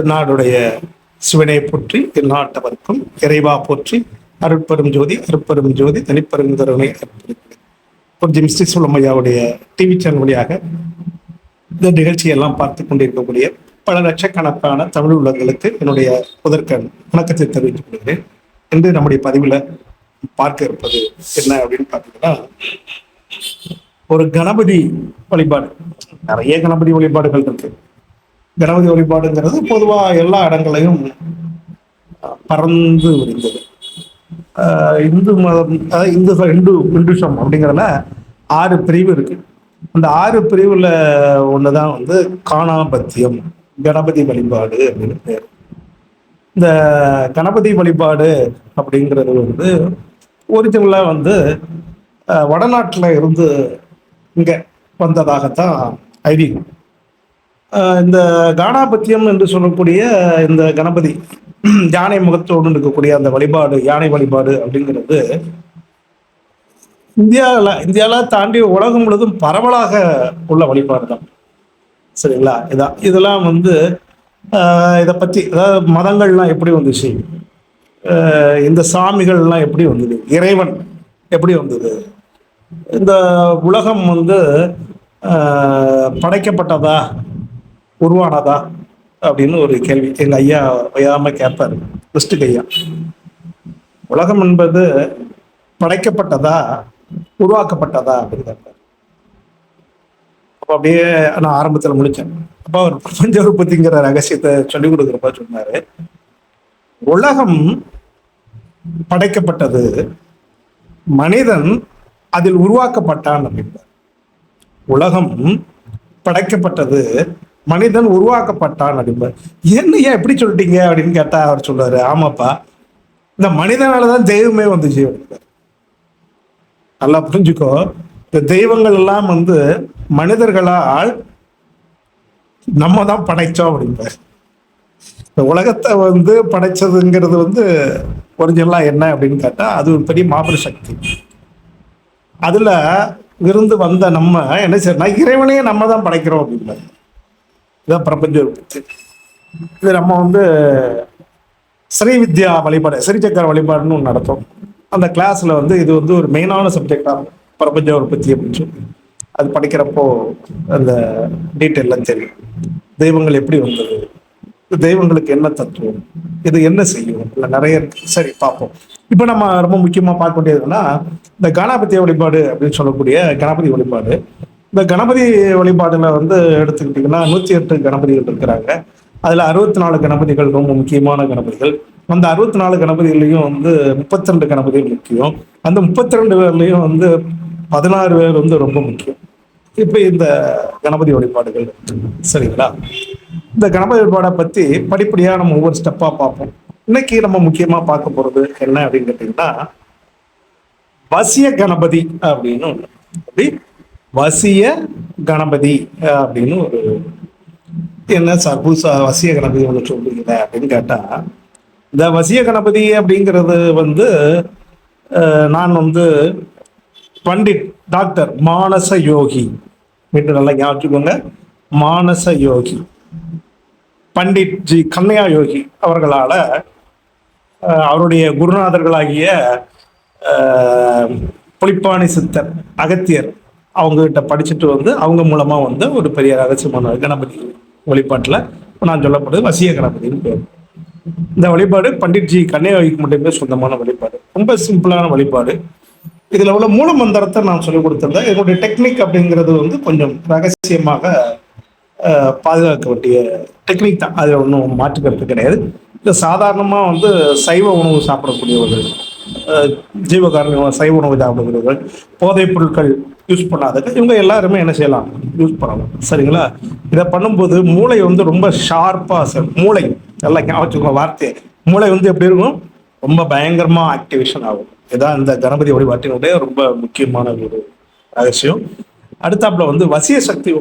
தென்னாடுடைய சிவனை போற்றி எந்நாட்டவர்க்கும் இறைவா போற்றி அருட்பெரும் ஜோதி அருட்பெரும் ஜோதி தனிப்பெருங்கருணை கொஞ்சம் மிஸ்டி சுலமையாவுடைய டிவி சேனல் வழியாக இந்த நிகழ்ச்சியெல்லாம் பார்த்து கொண்டிருக்கக்கூடிய பல லட்சக்கணக்கான தமிழ் உள்ளங்களுக்கு என்னுடைய முதற்கண் வணக்கத்தை தெரிவித்துக் கொள்கிறேன். இன்று நம்முடைய பதிவில் பார்க்க இருப்பது என்ன அப்படின்னு பார்த்தீங்கன்னா, ஒரு கணபதி வழிபாடு. நிறைய கணபதி வழிபாடுகள் இருக்கு. கணபதி வழிபாடுங்கிறது பொதுவாக எல்லா இடங்களையும் பறந்து விரிந்தது. இந்து மதம், இந்துசம் அப்படிங்கிறதுல 6 பிரிவு இருக்கு. அந்த 6 பிரிவுல ஒண்ணுதான் காணாபத்தியம், கணபதி வழிபாடு அப்படின்னு பேர். இந்த கணபதி வழிபாடு அப்படிங்கிறது ஒரிஜினலா வடநாட்டுல இருந்து இங்க வந்ததாகத்தான் ஐதீகம். இந்த காணாபத்தியம் என்று சொல்லக்கூடிய இந்த கணபதி யானை முகத்தோடு இருக்கக்கூடிய அந்த வழிபாடு, யானை வழிபாடு அப்படிங்கிறது இந்தியாவில தாண்டி உலகம் முழுவதும் பரவலாக உள்ள வழிபாடு தான். சரிங்களா? இதெல்லாம் இதை பத்தி, அதாவது மதங்கள்லாம் எப்படி வந்துச்சு, இந்த சாமிகள்லாம் எப்படி வந்தது, இறைவன் எப்படி வந்தது, இந்த உலகம் படைக்கப்பட்டதா உருவானதா அப்படின்னு ஒரு கேள்வி எங்க ஐயா வையாம கேட்பாரு. கிறிஸ்துக்கு ஐயா, உலகம் என்பது படைக்கப்பட்டதா உருவாக்கப்பட்டதா அப்படின்னு கேட்பாரு. அப்போ அப்படியே நான் ஆரம்பத்தில் முடிச்சேன். அப்போ அவர் பிரபஞ்ச உற்பத்திங்கிற ரகசியத்தை சொல்லிக் கொடுக்குறப்ப சொன்னாரு, உலகம் படைக்கப்பட்டது, மனிதன் அதில் உருவாக்கப்பட்டான் அப்படின்றார். உலகம் படைக்கப்பட்டது, மனிதன் உருவாக்கப்பட்டான் அப்படின்பார். ஏன் எப்படி சொல்லிட்டீங்க அப்படின்னு கேட்டா அவர் சொல்றாரு, ஆமாப்பா, இந்த மனிதனாலதான் தெய்வமே வந்துச்சு அப்படின்பார். நல்லா புரிஞ்சுக்கோ, இந்த தெய்வங்கள் எல்லாம் மனிதர்களால் நம்ம தான் படைச்சோம் அப்படின்பார். இந்த உலகத்தை படைச்சதுங்கிறது ஒரிஜினலா என்ன அப்படின்னு கேட்டா, அது ஒரு பெரிய மாபெரும் சக்தி. அதுல இருந்து வந்த நம்ம என்ன செய்யணும், இறைவனையே நம்ம தான் படைக்கிறோம் அப்படின்பார். இதான் பிரபஞ்ச உற்பத்தி. இது நம்ம ஸ்ரீ வித்யா வழிபாடு, ஸ்ரீசக்கர வழிபாடுன்னு ஒன்று நடத்தும். அந்த கிளாஸ்ல இது ஒரு மெயினான சப்ஜெக்டா பிரபஞ்ச உற்பத்தி அப்படின்னு சொல்லி அது படிக்கிறப்போ அந்த டீட்டெயிலாம் தெரியும். தெய்வங்கள் எப்படி வந்தது, தெய்வங்களுக்கு என்ன தத்துவம், இது என்ன செய்யும், இல்லை நிறைய இருக்கு. சரி, பார்ப்போம். இப்போ நம்ம ரொம்ப முக்கியமா பார்க்க வேண்டியதுன்னா, இந்த கணபதி வழிபாடு அப்படின்னு சொல்லக்கூடிய கணபதி வழிபாடு. இந்த கணபதி வழிபாடுல எடுத்துக்கிட்டிங்கன்னா 108 கணபதிகள் இருக்கிறாங்க. அதுல 64 கணபதிகள் ரொம்ப முக்கியமான கணபதிகள். அந்த 64 கணபதிகளையும் 32 கணபதிகள் முக்கியம். அந்த 32 பேர்லையும் 16 பேர் ரொம்ப முக்கியம். இப்ப இந்த கணபதி வழிபாடுகள், சரிங்களா? இந்த கணபதி வழிபாடை பத்தி படிப்படியா நம்ம ஒவ்வொரு ஸ்டெப்பா பார்ப்போம். இன்னைக்கு நம்ம முக்கியமா பார்க்க போறது என்ன அப்படின்னு கேட்டீங்கன்னா, வசிய கணபதி அப்படின்னு ஒண்ணு. அப்படி வசிய கணபதி அப்படின்னு ஒரு, என்ன சார் புதுசா வசிய கணபதி ஒன்று சொல்றீங்க அப்படின்னு கேட்டா, இந்த வசிய கணபதி அப்படிங்கிறது நான் பண்டிட் டாக்டர் மானச யோகி, மீண்டும் நல்லா ஞாபகம், மானச யோகி பண்டிட் ஜி கண்ணையா யோகி அவர்களால அவருடைய குருநாதர்களாகிய புலிப்பாணி சித்தர் அகத்தியர் அவங்க கிட்ட படிச்சுட்டு அவங்க மூலமா ஒரு பெரிய ரகசியமான கணபதி வழிபாட்டுல நான் சொல்லப்படுது வசிய கணபதினு பேர். இந்த வழிபாடு பண்டிட் ஜி கண்ணையாய்க்கு மட்டுமே சொந்தமான வழிபாடு. ரொம்ப சிம்பிளான வழிபாடு. இதுல உள்ள மூல மந்திரத்தை நான் சொல்லிக் கொடுத்திருந்தேன். என்னுடைய டெக்னிக் அப்படிங்கிறது கொஞ்சம் ரகசியமாக பாதுகாக்க வேண்டிய டெக்னிக் தான். அது ஒன்றும் மாற்றுக்கிறது கிடையாது. இந்த சாதாரணமா சைவ உணவு சாப்பிடக்கூடியவர்கள், ஜீவகாரணமாக சைவ உணவு சாப்பிடக்கூடியவர்கள், போதைப் பொருட்கள் யூஸ் பண்ணாதது, இவங்க எல்லாருமே என்ன செய்யலாம், யூஸ் பண்ணலாம். சரிங்களா? இதை பண்ணும்போது மூளை ரொம்ப ஷார்ப்பா, மூளை நல்லா ஞாபகம் வார்த்தை, மூளை எப்படி இருக்கும், ரொம்ப பயங்கரமா ஆக்டிவேஷன் ஆகும். இதான் இந்த கணபதி வழிபாட்டினுடைய ரொம்ப முக்கியமான ஒரு ரகசியம். அடுத்தாப்புல வசிய சக்தி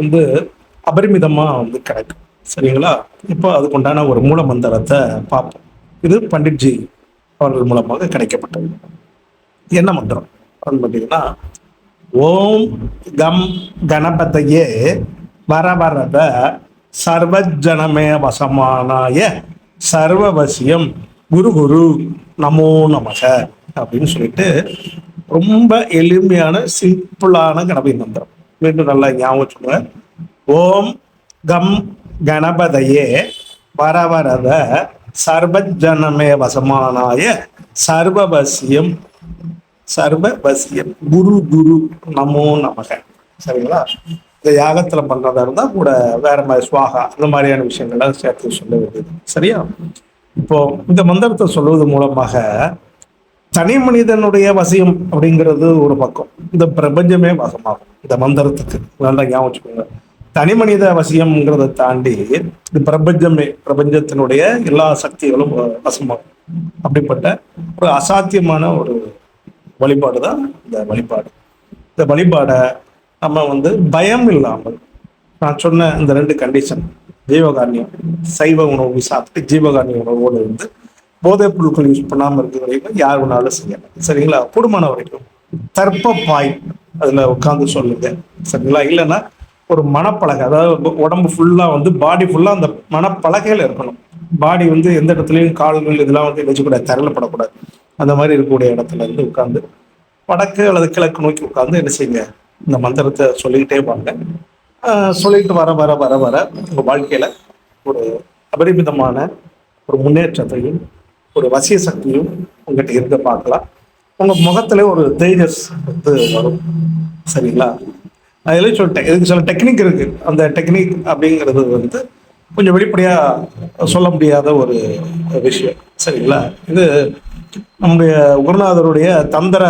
அபரிமிதமா கிடைக்கும். சரிங்களா? இப்போ அதுக்குண்டான ஒரு மூல மந்திரத்தை பார்ப்போம். இது பண்டிட் ஜி அவர்கள் மூலமாக கிடைக்கப்பட்டது. என்ன மந்திரம் பார்த்தீங்கன்னா, ஓம் கம் கணபதையே வரவரத சர்வஜனமே வசமானாய சர்வவசியம் குரு குரு நமோ நமக அப்படின்னு சொல்லிட்டு ரொம்ப எளிமையான சிம்பிளான கணபதி மந்திரம். மீண்டும் நல்லா ஞாபகம் சொல்லுவேன். ஓம் கம் கணபதையே வரவரத சர்வஜனமே வசமானாய சர்வவசியம் குரு குரு நமோ நமக. சரிங்களா? இந்த யாகத்துல பண்றதா இருந்தா கூட வேற மாதிரி சுவாகா அந்த மாதிரியான விஷயங்கள்லாம் சேர்த்து சொல்ல வேண்டியது. சரியா? இப்போ இந்த மந்திரத்தை சொல்வது மூலமாக தனி மனிதனுடைய வசியம் அப்படிங்கிறது ஒரு பக்கம், இந்த பிரபஞ்சமே வசமாகும் இந்த மந்திரத்துக்கு. நல்லா ஞாபகம் வச்சுக்கோங்க. தனி மனித வசியம்ங்கிறத தாண்டி இந்த பிரபஞ்சத்தினுடைய எல்லா சக்திகளும் வசமாகும். அப்படிப்பட்ட ஒரு அசாத்தியமான ஒரு வழிபாடு தான் இந்த வழிபாடு. இந்த வழிபாடை நம்ம பயம் இல்லாமல், நான் சொன்ன இந்த 2 கண்டிஷன், ஜீவகாரணியம், சைவ உணவு சாப்பிட்டு ஜீவகாரணிய உணவோடு போதைப் பொருட்கள் யூஸ் பண்ணாமல் இருக்க வரைக்கும் யார் வேணாலும் செய்யலாம். சரிங்களா? கூடுமான வரைக்கும் தர்ப்பப்பாய் அதுல உட்காந்து சொல்லுங்க. சரிங்களா? இல்லைன்னா ஒரு மனப்பலகை, அதாவது உடம்பு ஃபுல்லா பாடி ஃபுல்லா அந்த மனப்பலகையில இருக்கணும். பாடி எந்த இடத்துலையும் கால்கள் இதெல்லாம் வச்சுக்கூடாது, தரலப்படக்கூடாது. அந்த மாதிரி இருக்கக்கூடிய இடத்துல உட்காந்து வடக்கு அல்லது கிழக்கு நோக்கி உட்காந்து என்ன செய்யுங்க, இந்த மந்திரத்தை சொல்லிக்கிட்டே வாங்க. சொல்லிட்டு வர வர வர வர உங்க வாழ்க்கையில ஒரு அபரிமிதமான ஒரு முன்னேற்றத்தையும் ஒரு வசிய சக்தியும் உங்ககிட்ட இருக்க பார்க்கலாம். உங்க முகத்துல ஒரு தேஜஸ் வரும். சரிங்களா? அதில் சொல்லிட்டேன், இதுக்கு சில டெக்னிக் இருக்கு. அந்த டெக்னிக் அப்படிங்கிறது கொஞ்சம் வெளிப்படையா சொல்ல முடியாத ஒரு விஷயம். சரிங்களா? இது நம்முடைய குருநாதருடைய தந்திர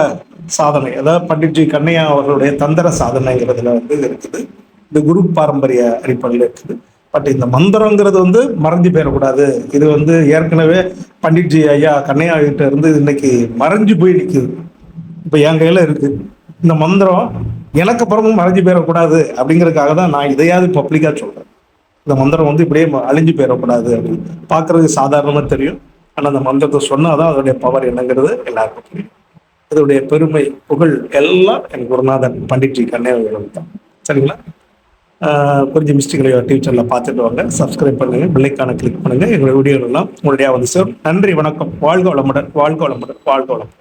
சாதனை, அதாவது பண்டிட்ஜி கண்ணையா அவர்களுடைய தந்திர சாதனைங்கிறதுல இருக்குது. இந்த குரு பாரம்பரிய அடிப்படையில் இருக்குது. பட் இந்த மந்திரங்கிறது மறைஞ்சு போயிடக்கூடாது. இது ஏற்கனவே பண்டிட்ஜி ஐயா கண்ணையா கிட்ட இருந்து இன்னைக்கு மறைஞ்சு போய் நிற்குது. இப்போ என் கையில இருக்கு இந்த மந்திரம். எனக்கு அப்புறமும் மறைஞ்சு போயிடக்கூடாது அப்படிங்கிறதுக்காக தான் நான் இதையாவது பப்ளிக்கா சொல்றேன். இந்த மந்திரம் இப்படியே அழிஞ்சு போயிடக்கூடாது அப்படின்னு. பார்க்கறதுக்கு சாதாரணமா தெரியும், ஆனால் அந்த மந்திரத்தை சொன்னாதான் அதோடைய பவர் என்னங்கிறது எல்லாருக்கும் தெரியும். இதோடைய பெருமை புகழ் எல்லாம் என் குருநாதன் பண்டிட்ஜி கண்ணையா தான். சரிங்களா? கொஞ்சம் மிஸ்டேக்களை டிவி சேனலில் பார்த்துட்டு வாங்க. சப்ஸ்கிரைப் பண்ணுங்க, பெல்லைக்கான கிளிக் பண்ணுங்க. எங்களுடைய வீடியோ எல்லாம் உங்களுடைய சேரும். நன்றி, வணக்கம். வாழ்க வளமுடன், வாழ்க வளமுடன், வாழ்க வளமுடன்.